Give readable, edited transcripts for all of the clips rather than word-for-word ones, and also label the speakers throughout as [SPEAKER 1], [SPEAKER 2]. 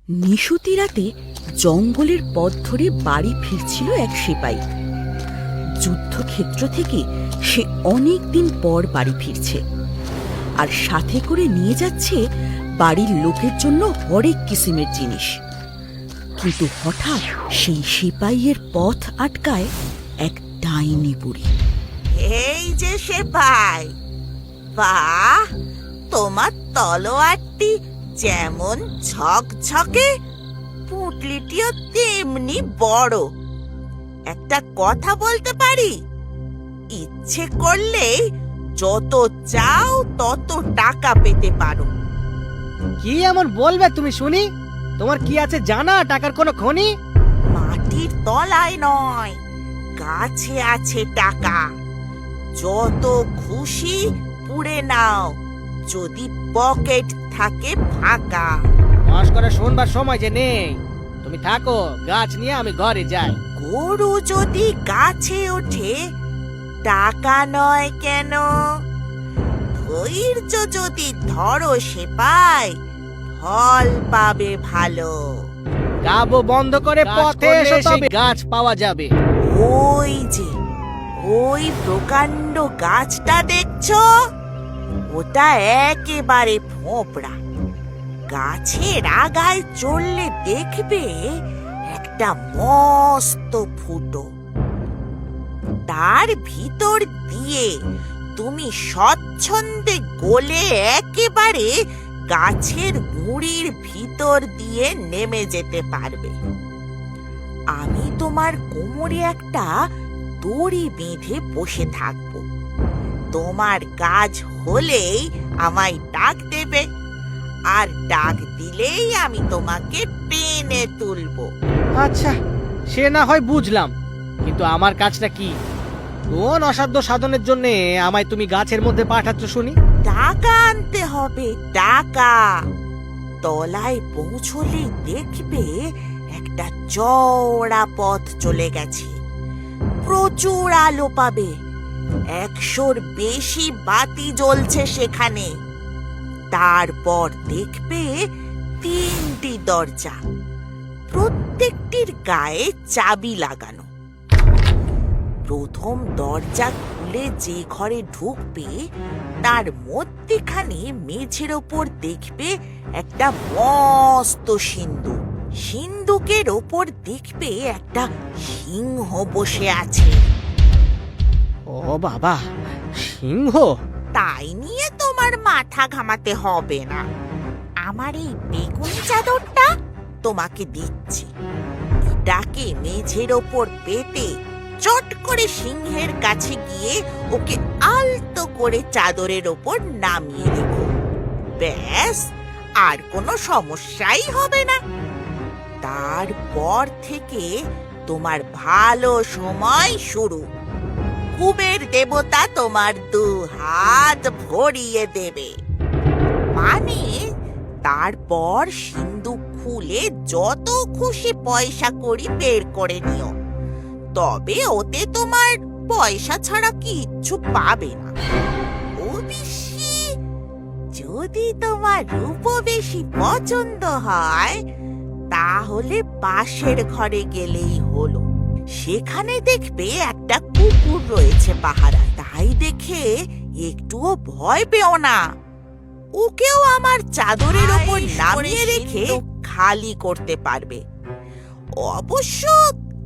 [SPEAKER 1] নিশুতি রাতে জঙ্গলের পথ ধরে বাড়ি ফিরছিল এক সিপাই। যুদ্ধক্ষেত্র থেকে সে অনেক দিন পর বাড়ি ফিরছে, আর সাথে করে নিয়ে যাচ্ছে বাড়ির লোকের জন্য হরেক কিসিমের জিনিস। কিন্তু হঠাৎ সেই সিপাইয়ের পথ আটকায় এক ডাইনি বুড়ি।
[SPEAKER 2] এই যে সিপাই, বাহ, তোমার তলোয়ারটি যেমন ঝকঝকে, পুঁটলিটিও তেমনি বড়। একটা কথা বলতে পারি, ইচ্ছে করলেই যত চাও তত টাকা পেতে পারো।
[SPEAKER 3] কি এমন বলবে তুমি শুনি? তোমার কি আছে জানা টাকার কোনো খনি?
[SPEAKER 2] মাটির তলায় নয়, গাছে আছে টাকা। যত খুশি পুড়ে নাও, যদি পকেট থাকে ফাঁকা।
[SPEAKER 3] মশ করে শুনবার সময় যে নেই, তুমি থাকো গাছ নিয়ে, আমি ঘরে যাই।
[SPEAKER 2] গরু যদি গাছে ওঠে, টাকা নয় কেন? ধৈর্য যদি ধরো সিপাই, ফল পাবে ভালো।
[SPEAKER 3] গাবো বন্ধ করে পথে এসো, তবে গাছ পাওয়া যাবে।
[SPEAKER 2] ওই যে ওই প্রকাণ্ড গাছটা দেখছো, ওটা একেবারে ফোঁপড়া। গাছের আগায় চললে দেখবে একটা মস্ত ফুটো। তার ভিতর দিয়ে তুমি স্বচ্ছন্দে গলে একেবারে গাছের গুঁড়ির ভিতর দিয়ে নেমে যেতে পারবে। আমি তোমার কোমরে একটা দড়ি বেঁধে বসে থাকব। তোমার কাজ হলেই আমায় ডাক দেবে, আর ডাক দিলেই আমি তোমাকে টেনে তুলবো।
[SPEAKER 3] আচ্ছা, সে না হয় বুঝলাম, কিন্তু আমার কাজটা কি? কোন অসাধ্য সাধনের জন্য আমায় তুমি গাছের মধ্যে পাঠাচ্ছ শুনি?
[SPEAKER 2] টাকা আনতে হবে, টাকা। তলায় পৌঁছলেই দেখবে একটা চওড়া পথ চলে গেছে। প্রচুর আলো পাবে, 100-র বেশি বাতি জ্বলছে সেখানে। তারপর দেখবে 3টি দরজা, প্রত্যেকটির গায়ে চাবি লাগানো। প্রথম দরজা খুলে যে ঘরে ঢুকবে, তার মধ্যেখানে মেঝের ওপর দেখবে একটা মস্ত সিন্দুক। সিন্দুকের ওপর দেখবে একটা সিংহ বসে আছে।
[SPEAKER 3] ও বাবা, সিংহ!
[SPEAKER 2] তাই নিয়ে তোমার মাথা ঘামাতে হবে না। আমার এই বেগুনি চাদরটা তোমাকে দিচ্ছি। এটাকে মেঝের ওপর পেতে চট করে সিংহের কাছে গিয়ে ওকে আলতো করে চাদরের ওপর নামিয়ে রেখো। ব্যাস, আর কোনো সমস্যাই হবে না। তারপর থেকে তোমার ভালো সময় শুরু। কুবের দেবতা তোমার 2 হাত ভরিয়ে দেবে। মানে, তারপর সিন্দুক খুলে যত খুশি পয়সা কড়ি বের করে নিও। তবে ওতে তোমার পয়সা ছাড়া কিচ্ছু পাবে না। যদি তোমার রূপ বেশি পছন্দ হয়, তাহলে পাশের ঘরে গেলেই হলো। সেখানে দেখবে একটা কুকুর রয়েছে পাহারায়। তাই দেখে একটুও ভয় পেও না। ওকেও আমার চাদরের ওপর নামিয়ে রেখে খালি করতে পারবে। অবশ্য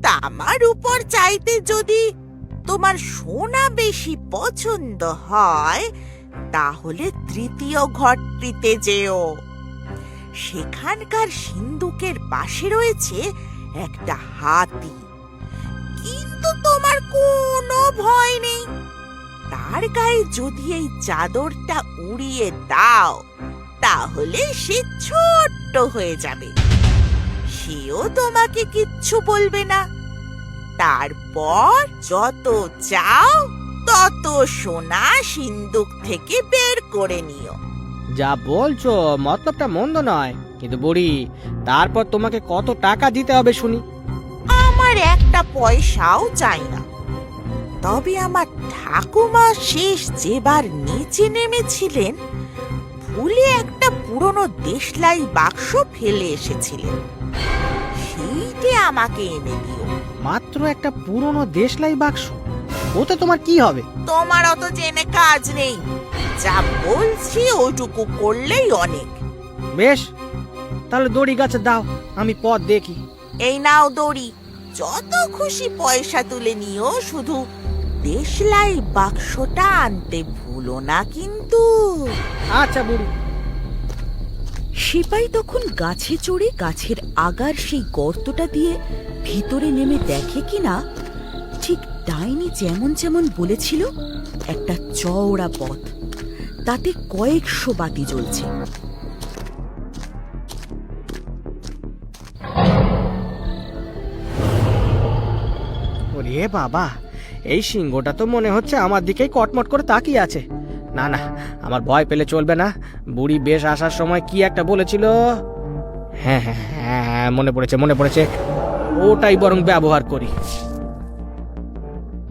[SPEAKER 2] তামার উপর চাইতে যদি তোমার সোনা বেশি পছন্দ হয়, তাহলে 3য় ঘরটিতে যেও। সেখানকার সিন্দুকের পাশে রয়েছে একটা হাতি। কিন্তু তোমার কোনো ভয় নেই। তার গায়ে যদি এই চাদরটা উড়িয়ে দাও, তাহলে সে ছোট্ট হয়ে যাবে। সেও তোমাকে কিচ্ছু বলবে না। তারপর যত চাও তত সোনা সিন্দুক থেকে বের করে নিও।
[SPEAKER 3] যা বলছো মতলবটা মন্দ নয়, কিন্তু বুড়ি, তারপর তোমাকে কত টাকা দিতে হবে শুনি?
[SPEAKER 2] আমার একটা পয়সাও চাই না। তবে আমার ঠাকুমা শেষ যেবার নিচে নেমেছিলেন, ভুলে একটা পুরনো দেশলাই বাক্স ফেলে এসেছিলেন, সেইটে আমাকে এনে দিও।
[SPEAKER 3] মাত্র একটা পুরনো দেশলাই বাক্স, ওতে তোমার কি হবে?
[SPEAKER 2] তোমার অত জেনে কাজ নেই, যা বলছি ওইটুকু করলেই অনেক।
[SPEAKER 3] বেশ, তাহলে দড়ি গাছে দাও, আমি পথ দেখি।
[SPEAKER 2] এই নাও দড়ি, যত খুশি পয়সা তুলে নিও, শুধু দেশলাই বাক্সটা আনতে ভুলো না কিন্তু।
[SPEAKER 3] আচ্ছা বুড়ি।
[SPEAKER 1] সিপাই তখন গাছে চড়ে গাছের আগার সেই গর্তটা দিয়ে ভিতরে নেমে দেখে কিনা ঠিক ডাইনি যেমন যেমন বলেছিল একটা চওড়া পথ, তাতে কয়েকশো বাতি জ্বলছে।
[SPEAKER 3] ওরে বাবা, এই সিংহটা তো মনে হচ্ছে আমার দিকেই কটমট করে তাকিয়ে আছে। না না, আমার ভয় পেলে চলবে না। বুড়ি বেশ আসার সময় কি একটা বলেছিল। হ্যাঁ হ্যাঁ হ্যাঁ, মনে পড়েছে, ওটাই বরং ব্যবহার করি।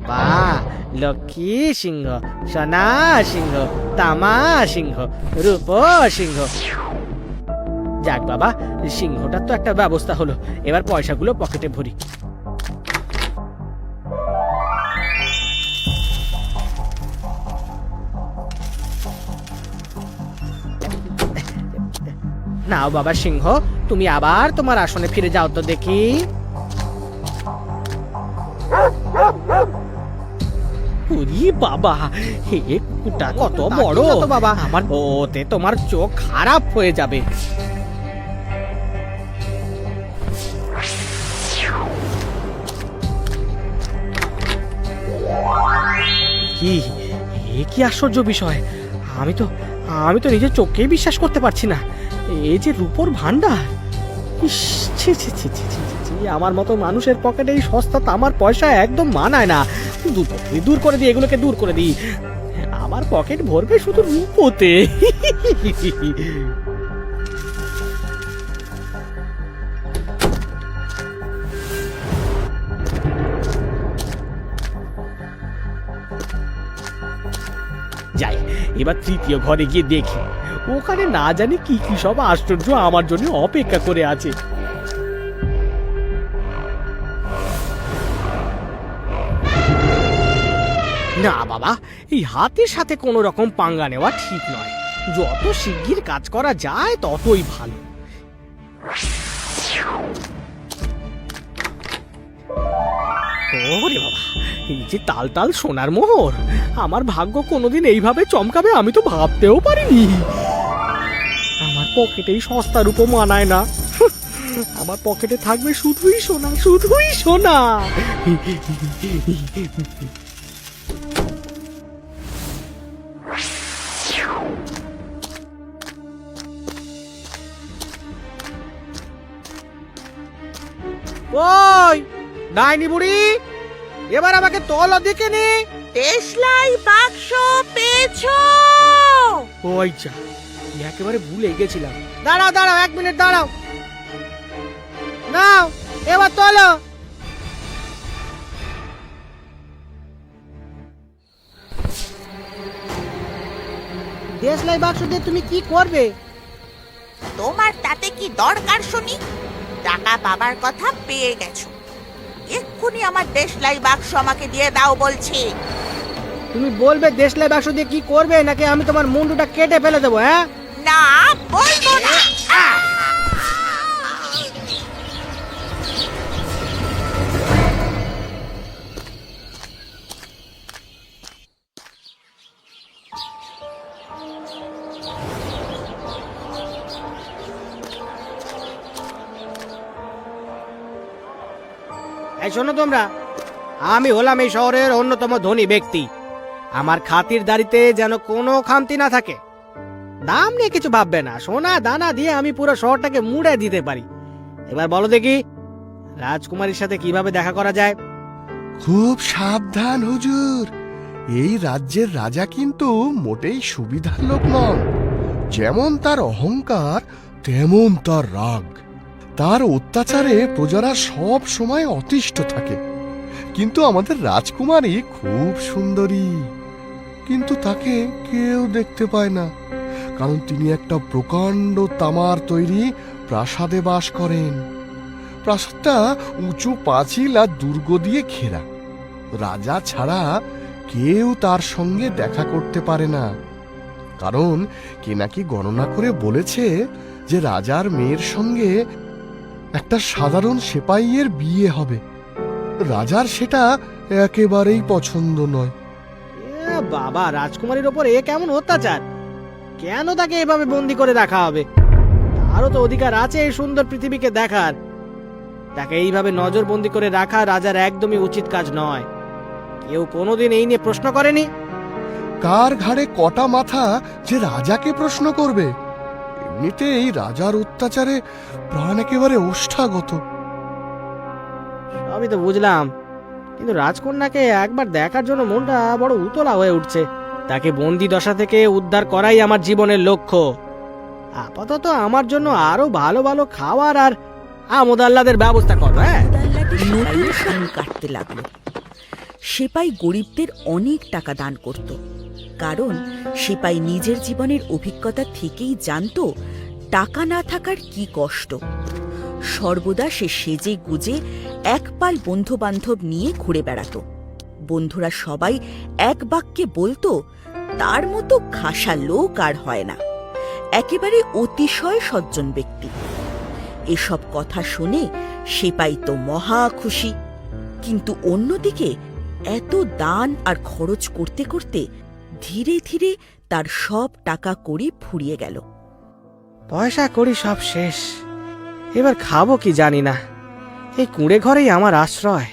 [SPEAKER 3] বাহ, লক্ষ্মী সিংহ, সোনা সিংহ, তামা সিংহ, রূপ সিংহ। যাক বাবা, সিংহটার তো একটা ব্যবস্থা হলো। এবার পয়সাগুলো পকেটে ভরি। নাও বাবা সিংহ, তুমি আবার তোমার আসনে ফিরে যাও তো দেখি। ওরে বাবা, হে কুটা কত বড় বাবা! আমার ওতে তোমার চোখ খারাপ হয়ে যাবে। কি, এ কি আশ্চর্য বিষয়! আমি তো নিজের চোখকেই বিশ্বাস করতে পারছি না। এই যে রূপোর ভান্ডার! ইস, ছি ছি ছি ছি ছি ছি, আমার মতো মানুষের পকেটে এই সস্তা তামার পয়সা একদম মানায় না। দূর করে দিই, এগুলোকে দূর করে দিই। আমার পকেট ভরবে শুধু রূপোতে। যাই, এবার তৃতীয় ঘরে গিয়ে দেখি ওখানে না জানি কি কি সব আশ্চর্য আমার জন্য অপেক্ষা করে আছে। না বাবা, এই হাতের সাথে কোনো রকম পাঙ্গা নেওয়া ঠিক নয়। যত শিগগির কাজ করা যায় ততই ভালো। ওরে বাবা, এই যে তাল তাল সোনার মোহর! আমার ভাগ্য কোনোদিন এইভাবে চমকাবে আমি তো ভাবতেও পারিনি। আমার পকেটেই সস্তা রূপো মানায় না। আমার পকেটে থাকবে শুধুই সোনা, শুধুই সোনা। ওই ডাইনি বুড়ি, এবার আমাকে তলা দেখে নে।
[SPEAKER 2] দেশলাই বাক্স পেয়েছো?
[SPEAKER 3] ওই যা, একেবারে ভুলে গেছিলাম। দাঁড়াও দাঁড়াও, 1 মিনিট দাঁড়াও। নাও, এবার তোলো। দেশলাই বাক্স দিয়ে তুমি কি করবে?
[SPEAKER 2] তোমার তাতে কি দরকার শুনি? টাকা পাবার কথা পেয়ে গেছো, এক্ষুনি আমার দেশলাই বাক্স আমাকে দিয়ে দাও বলছি।
[SPEAKER 3] তুমি বলবে দেশলাই বাক্স দিয়ে কি করবে, নাকি আমি তোমার মুন্ডুটা কেটে ফেলে দেবো? হ্যাঁ
[SPEAKER 2] না, বলবো না।
[SPEAKER 3] এই শোনো তোমরা, আমি হলাম এই শহরের অন্যতম ধনী ব্যক্তি। আমার খাতিরদারিতে যেন কোনো খামতি না থাকে। দাম নিয়ে কিছু ভাববে না, সোনা দানা দিয়ে আমি পুরো শহরটাকে মুড়ে দিতে পারি। এবার বলো দেখি, রাজকুমারীর সাথে কিভাবে দেখা করা যায়?
[SPEAKER 4] খুব সাবধান হুজুর, এই রাজ্যের রাজা কিন্তু মোটেই সুবিধার লোক নন। যেমন তার অহংকার, তেমন তার রাগ। তার অত্যাচারে প্রজারা সব সময় অতিষ্ঠ থাকে। কিন্তু আমাদের রাজকুমারী খুব সুন্দরী, কিন্তু তাকে কেউ দেখতে পায় না, কারণ তিনি একটা প্রকাণ্ড তামার তৈরি প্রাসাদে বাস করেন। প্রাসাদটা উঁচু পাঁচিল আর দুর্গ দিয়ে ঘেরা। রাজা ছাড়া কেউ তার সঙ্গে দেখা করতে পারে না, কারণ কে নাকি গণনা করে বলেছে যে রাজার মেয়ের সঙ্গে একটা সাধারণ সেপাইয়ের বিয়ে হবে। রাজার সেটা একেবারেই পছন্দ নয়।
[SPEAKER 3] বাবা, রাজকুমারীর ওপর এ কেমন অত্যাচার! কেন তাকে এভাবে বন্দি করে রাখা হবে? তারও তো অধিকার আছে এই সুন্দর পৃথিবীকে দেখার। তাকে এইভাবে নজরবন্দি করে রাখা রাজার একদমই উচিত কাজ নয়। কেউ কোনোদিন এই নিয়ে প্রশ্ন করেনি।
[SPEAKER 4] কার ঘাড়ে কটা মাথা যে রাজাকে প্রশ্ন করবে? এমনিতেই রাজার অত্যাচারে প্রাণ একেবারে ওষ্ঠাগত।
[SPEAKER 3] সবই তো বুঝলাম, কিন্তু রাজকন্যাকে একবার দেখার জন্য মনটা বড় উতলা হয়ে উঠছে। তাকে বন্দি দশা থেকে উদ্ধার করাই আমার জীবনের লক্ষ্য। আপাতত আমার জন্য আরো ভালো ভালো খাবার আর আমোদ আহ্লাদের ব্যবস্থা করো। হ্যাঁ,
[SPEAKER 1] নতুন সামনে কাটতে লাগলো। সেপাই গরিবদের অনেক টাকা দান করত, কারণ সেপাই নিজের জীবনের অভিজ্ঞতা থেকেই জানতো টাকা না থাকার কি কষ্ট। সর্বদা সে সেজে গুজে এক পাল বন্ধু বান্ধব নিয়ে ঘুরে বেড়াতো। বন্ধুরা সবাই এক বাক্যে বলতো, তার মতো খাসা লোক আর হয় না, একেবারে অতিশয় সজ্জন ব্যক্তি। এসব কথা শুনে সেপাই তো মহা খুশি, কিন্তু অন্যদিকে এত দান আর খরচ করতে করতে ধীরে ধীরে তার সব টাকা কড়ি ফুরিয়ে গেল।
[SPEAKER 3] পয়সা করি সব শেষ, এবার খাবো কি জানি না। এই কুঁড়ে ঘরেই আমার আশ্রয়।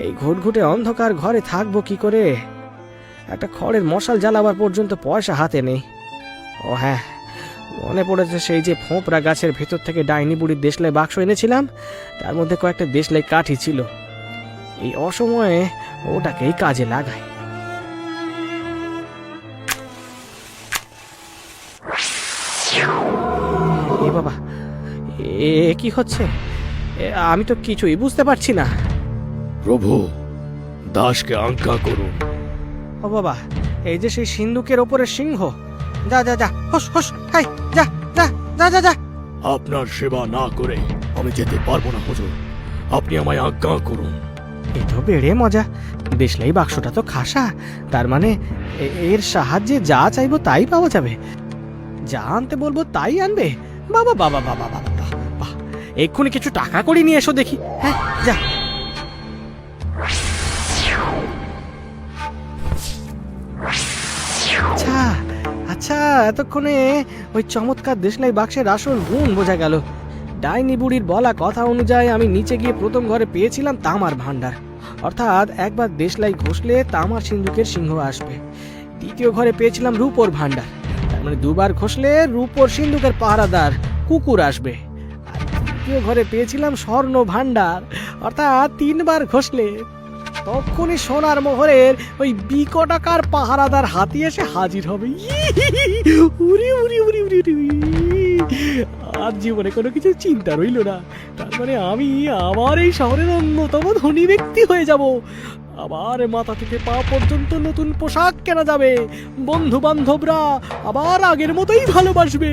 [SPEAKER 3] এই ঘুটঘুটে অন্ধকার ঘরে থাকবো কি করে? একটা খড়ের মশাল জ্বালাবার পর্যন্ত পয়সা হাতে নেই। ও হ্যাঁ, মনে পড়েছে সেই যে ফোঁপড়া গাছের ভেতর থেকে ডাইনি বুড়ির দেশলাই বাক্স এনেছিলাম, তার মধ্যে কয়েকটা দেশলাই কাঠি ছিল। এই অসময়ে ওটাকেই কাজে লাগাই। এ বাবা, এ কি হচ্ছে? আমি তো কিছুই বুঝতে পারছি না।
[SPEAKER 5] প্রভু, দাসকে আজ্ঞা করুন।
[SPEAKER 3] ও বাবা, এই যে সেই সিন্ধুকের ওপরে সিংহ। যা যা যা, হোস হোস, হাই, যা যা যা যা যা।
[SPEAKER 5] আপনার সেবা না করে আমি যেতে পারবো না হুজুর, আপনি আমায় আজ্ঞা করুন।
[SPEAKER 3] এ তো বেড়ে মজা। দেশলাই বাক্সটা তো খাসা, তার মানে এর সাহায্যে যা চাইবো তাই পাওয়া যাবে। যা আনতে বলবো তাই আনবে। বাবা বাবা বাবা বাবা বাবা, এক্ষুনি কিছু টাকা করে নিয়ে এসো দেখি। হ্যাঁ, যা। আচ্ছা আচ্ছা, এতক্ষণে ওই চমৎকার দেশলাই বাক্সের আসল গুণ বোঝা গেল। ডাইনি বুড়ির বলা কথা অনুযায়ী আমি নিচে গিয়ে প্রথম ঘরে পেয়েছিলাম তামার ভান্ডার, অর্থাৎ একবার দেশলাই ঘষলে তামার সিন্ধুকের সিংহ আসবে। দ্বিতীয় ঘরে পেয়েছিলাম রূপোর ভান্ডার, তার মানে দুবার ঘষলে রূপোর সিন্ধুকের পাহারাদার কুকুর আসবে। আর তৃতীয় ঘরে পেয়েছিলাম স্বর্ণ ভান্ডার, অর্থাৎ তিনবার ঘষলে তখনই সোনার মোহরের ওই বিকটাকার পাহারাদার হাতি এসে হাজির হবে। উরি উরি উরি উরি উরি। আর জীবনে কোনো কিছু চিন্তা রইল না। তার মানে আমি আবার এই শহরের অন্যতম ধনী ব্যক্তি হয়ে যাব। আবার মাথা থেকে পা পর্যন্ত নতুন পোশাক কেনা যাবে। বন্ধু বান্ধবরা আবার আগের মতোই ভালোবাসবে।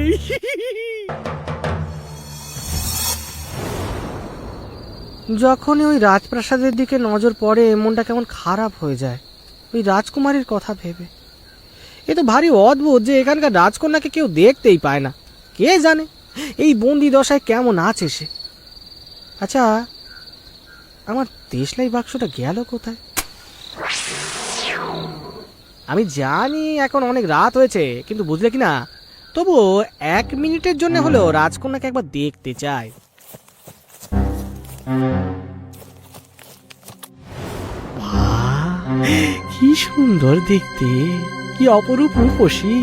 [SPEAKER 3] যখনই ওই রাজপ্রাসাদের দিকে নজর পড়ে, মনটা কেমন খারাপ হয়ে যায় ওই রাজকুমারীর কথা ভেবে। এ তো ভারী অদ্ভুত যে এখানকার রাজকন্যাকে কেউ দেখতেই পায় না। কে জানে এই বন্দি দশায় কেমন আছে সে। আচ্ছা, আমার দেশলাই বাক্সটা গেল কোথায়? আমি জানি এখন অনেক রাত হয়েছে, কিন্তু বুঝলে কি না, তবু 1 মিনিটের জন্য হলেও রাজকন্যাকে একবার দেখতে চাই। কি সুন্দর দেখতে, কি অপরূপ রূপসী।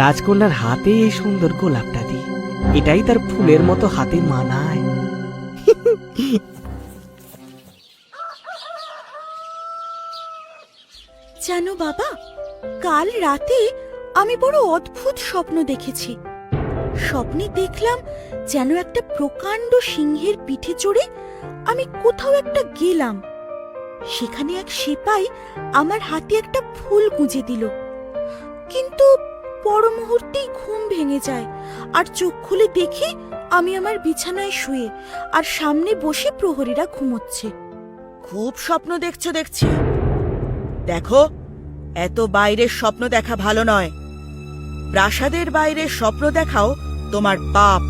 [SPEAKER 3] রাজকন্যার হাতে এই সুন্দর গোলাপটা দি, এটাই তার ফুলের মতো হাতে মানায়।
[SPEAKER 1] জানো বাবা, কাল রাতে আমি বড় অদ্ভুত স্বপ্ন দেখেছি। স্বপ্নে দেখলাম যেন একটা প্রকাণ্ড সিংহের পিঠে চড়ে আমি কোথাও একটা গেলাম। সেখানে এক সেপাই আমার হাতে একটা ফুল গুঁজে দিল, কিন্তু পর মুহূর্তেই ঘুম ভেঙে যায় আর চোখ খুলে দেখি আমি আমার বিছানায় শুয়ে আর সামনে বসে প্রহরীরা ঘুমোচ্ছে। খুব স্বপ্ন দেখছো দেখছি। দেখো, এত বাইরের স্বপ্ন দেখা ভালো নয়। প্রাসাদের বাইরের স্বপ্ন দেখাও তোমার পাপ।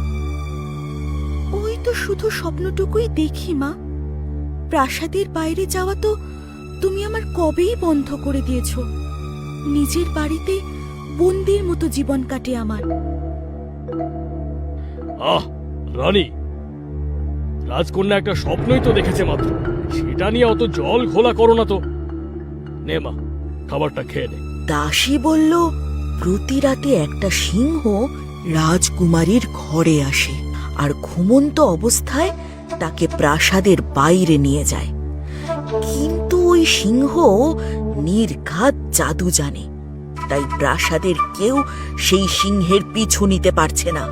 [SPEAKER 1] ওই তো শুধু স্বপ্নটুকুই দেখি মা। প্রাসাদের বাইরে যাওয়া তো তুমি আমার কবেই বন্ধ করে দিয়েছো। নিজের বাড়িতে বন্দির মতো জীবন কাটে আমার।
[SPEAKER 5] আহ রানী, রাজকন্যা একটা স্বপ্নই তো দেখেছে মাত্র, সেটা নিয়ে অত জল ঘোলা করো না তো। নে মা, খাবারটা খেয়ে নে।
[SPEAKER 1] দাসী বলল প্রতি রাতে একটা সিংহ রাজকুমারীর ঘরে আসে আর ঘুমন্ত অবস্থায় তাকে প্রাসাদের বাইরে নিয়ে যায়। কিন্তু ওই সিংহ নির্ঘাত জাদু জানে, তাই প্রাসাদের কেউ সেই সিংহের পিছু নিতে পারছে না।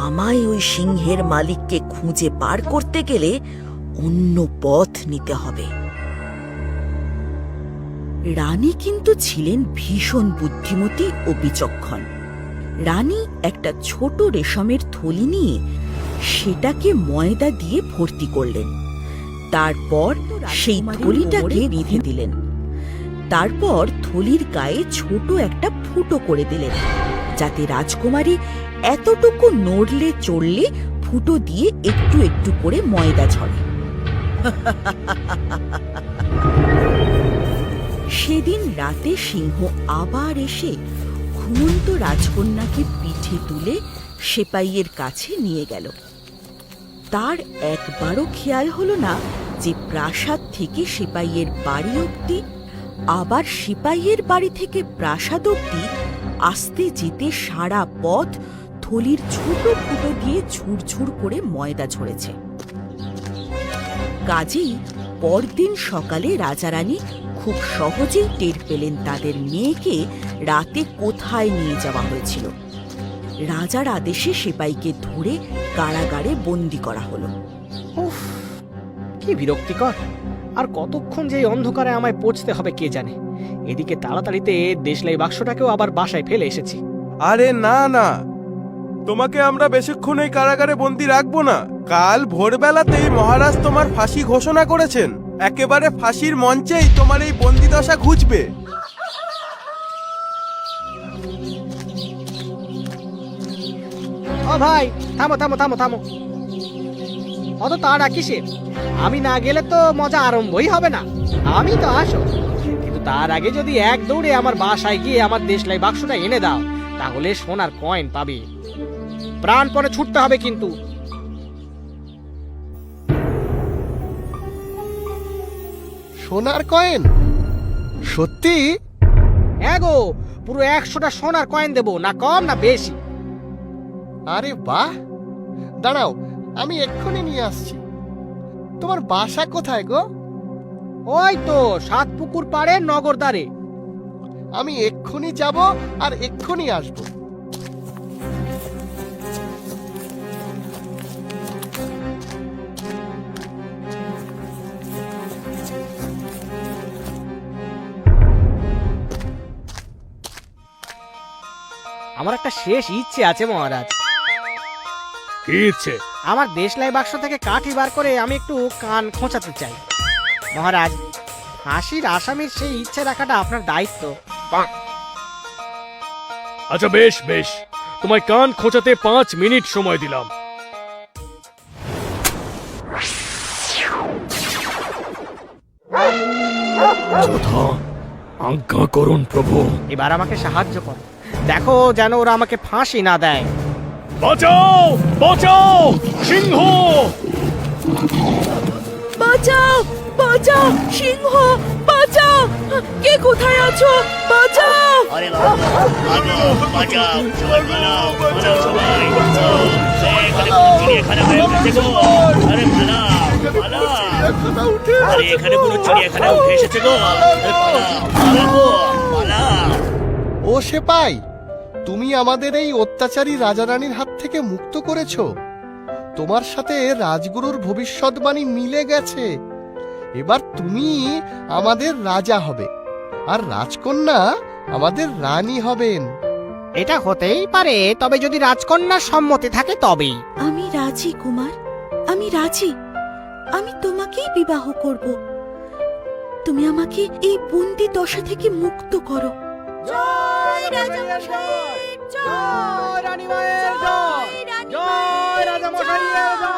[SPEAKER 1] আমায় ওই সিংহের মালিককে খুঁজে পার করতে গেলে অন্য পথ নিতে হবে। রানী কিন্তু ছিলেন ভীষণ বুদ্ধিমতী ও বিচক্ষণ। রানী একটা ছোট রেশমের থলি নিয়ে সেটাকে ময়দা দিয়ে ভর্তি করলেন। তারপর সেই থলিটাকে বেঁধে দিলেন। তারপর থলির গায়ে ছোট একটা ফুটো করে দিলেন, যাতে রাজকুমারী এতটুকু নড়লে চড়লে ফুটো দিয়ে একটু একটু করে ময়দা ঝরে। সেদিন রাতে সিংহ আবার এসে ঘুমন্ত রাজকন্যাকে পিঠে তুলে সেপাইয়ের কাছে নিয়ে গেল। তার একবারও খেয়াল হলো না যে প্রাসাদ থেকে সেপাইয়ের বাড়ি অবধি, আবার সেপাইয়ের বাড়ি থেকে প্রাসাদ অবধি আসতে যেতে সারা পথ থলির ছোট ফুটো দিয়ে ঝুরঝুর করে ময়দা ঝরেছে। কাজেই পরদিন সকালে রাজারানী খুব সহজেই টের পেলেন তাদের মেয়েকে রাতে কোথায় নিয়ে যাওয়া হয়েছিল। রাজার আদেশে সেপাইকে ধরে কারাগারে বন্দি করা হলো।
[SPEAKER 3] উফ, কি বিরক্তিকর! আর কতক্ষণ যে এই অন্ধকারে আমায় পৌঁছতে হবে কে জানে। এদিকে তাড়াতাড়িতে দেশলাই বাক্সটাকেও আবার বাসায় ফেলে এসেছি।
[SPEAKER 6] আরে না না, তোমাকে আমরা বেশিক্ষণ এই কারাগারে বন্দি রাখবো না। কাল ভোরবেলাতেই মহারাজ তোমার ফাঁসি ঘোষণা করেছেন। একেবারে ফাঁসির মঞ্চেই তোমার এই বন্দিদশা ঘুচবে।
[SPEAKER 3] ও ভাই, থামো থামো থামো থামো, অত তাড়া কিসের? আমি না গেলে তো মজা আরম্ভই হবে না। আমি তো আসো, কিন্তু তার আগে যদি এক দৌড়ে আমার বাসায় গিয়ে আমার দেশলাই বাক্সটা এনে দাও, তাহলে সোনার কয়েন পাবে। প্রাণপণে ছুটতে হবে কিন্তু।
[SPEAKER 4] সোনার কয়েন? সত্যি?
[SPEAKER 3] এগো, পুরো 100টা সোনার কয়েন দেবো, না কম না বেশি।
[SPEAKER 4] আরে বাহ, দাঁড়াও, আমি এক্ষুনি নিয়ে আসছি। তোমার বাসা কোথায় গো?
[SPEAKER 3] ওই তো 7 পুকুর পাড়ে নগরদ্বারে।
[SPEAKER 4] আমি এক্ষুনি যাব আর এক্ষুনি আসবো।
[SPEAKER 3] আমার একটা শেষ ইচ্ছে আছে মহারাজ।
[SPEAKER 5] কি ইচ্ছে?
[SPEAKER 3] আমার দেশলাই বাক্স থেকে কাঠি বার করে আমি একটু কান খোঁচাতে চাই। মহারাজ, ফাঁসির আসামির সেই ইচ্ছে রাখাটা আপনার দায়িত্ব।
[SPEAKER 5] আচ্ছা বেশ বেশ, তোমায় কান খোঁচাতে 5 মিনিট সময় দিলাম। যথা আজ্ঞা করুন প্রভু।
[SPEAKER 3] এবার আমাকে সাহায্য করো, দেখো যেন ওরা আমাকে ফাঁসি না দেয়।
[SPEAKER 5] বাঁচাও বাঁচাও, সিংহ!
[SPEAKER 1] বাঁচাও বাঁচাও, সিংহ বাঁচাও! কে কোথায় আছো? বাঁচাও!
[SPEAKER 7] আরে বাঁচাও, বাঁচাও, সবাই পালাও, পালাও সবাই, বাঁচাও। এখানে কোনো চিড়িয়াখানা হয়ে উঠেছে গো। আরে পালাও, পালাও। আরে এখানে কোনো চিড়িয়াখানা উঠে এসেছে গো। আরে পালাও, পালাও, পালাও।
[SPEAKER 4] ও সেপাই, তুমি আমাদের এই অত্যাচারী রাজারানীর হাত থেকে মুক্ত করেছো। তোমার সাথে রাজগুরুর ভবিষ্যৎবাণী মিলে গেছে। এবার তুমি আমাদের রাজা হবে আর রাজকন্যা আমাদের রানী হবেন।
[SPEAKER 3] এটা হতেই পারে, তবে যদি রাজকন্যার সম্মতি থাকে তবেই।
[SPEAKER 1] আমি রাজি কুমার, আমি রাজি। আমি তোমাকেই বিবাহ করব। তুমি আমাকে এই বন্দি দশা থেকে মুক্ত করো।
[SPEAKER 3] জয় রাজামশাই, জয় রানীমায়ের জয়, জয় রাজামশাইয়ের জয়।